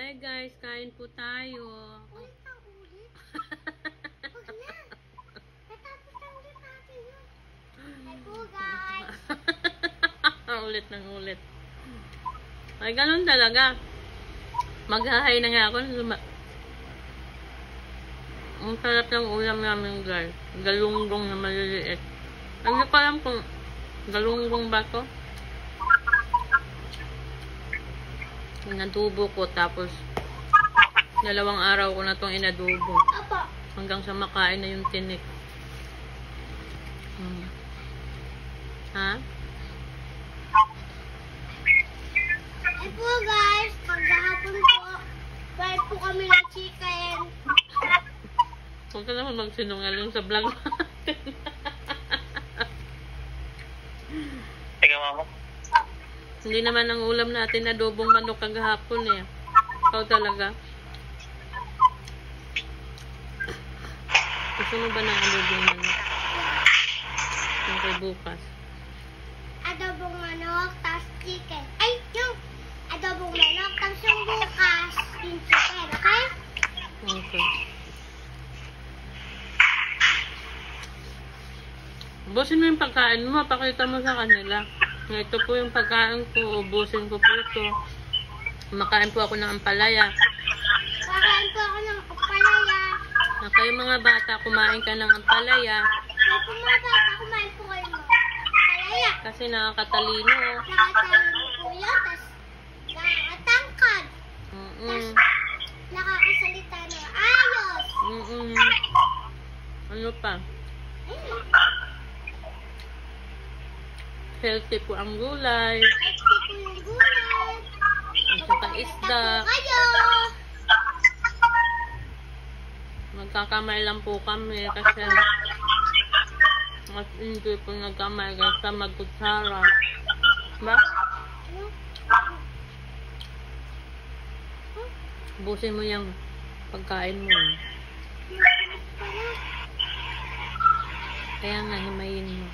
Hi guys, kain po tayo. Ulit na ulit. Huwag na. Natapos na ulit natin yun. Hi po guys. Ulit ng ulit. Ay, ganun talaga. Maghahay na nga ako. Ang sarap ng ulam namin guys. Galunggong na maliliit. Hindi ko alam kung galunggong ba to. Inadubo ko tapos 2 araw ko na itong inadubo. Apa. Hanggang sa makain na yung tinik. Ha? Hi po guys. Maghahapon po. Bye po kami ng chicken. Huwag ka naman magsinungaling sa vlog natin. Teka, mama. Hindi naman ang ulam natin adobong manok kagahapon eh. Ikaw talaga. Gusto mo ba ng adobong manok? Yung kay bukas. Adobong manok, tas chicken. Ay, yung adobong manok, tas yung bukas, yung chicken, okay? Okay. Ubusin mo yung pagkain mo. Pakita mo sa kanila. Ito po yung pagkain ko. Ubusin ko po ito. Makain po ako ng ampalaya. Kakain po ako ng palaya. Na kayo mga bata, kumain ka ng ampalaya. Ay po mga bata, kumain po kayo ng palaya. Kasi nakakatalino. Nakatalino po yun, tas nakatangkad. Tas nakakasalita ng ayos. Ano pa? Healthy po ang gulay. Healthy po yung gulay. At saka isda. Kayo. Magkakamay lang po kami kasi mas hindi po nagkamay kasi magkutsara. Ba? Ubusin mo yung pagkain mo. Kaya nga, himayin mo.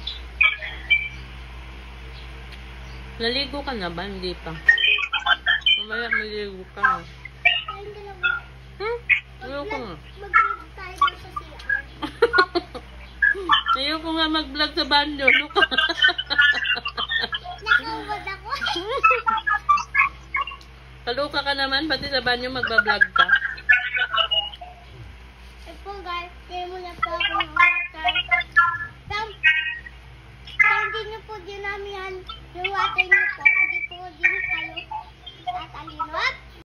Naligo ka na ba? Hindi pa. Mamaya maligo ka. Tayong dalawa. Ayoko nga. Mag-vlog tayo doon sa CR. Ayoko nga mag-vlog sa banyo. Ano ka? Nakawad ako. Kaluka ka naman, pati sa banyo magbablog ka. Eh po guys, kaya mo na po ako ng water. Hindi nyo po dinamihan yung water nyo po. Hindi po din kayo tatalino.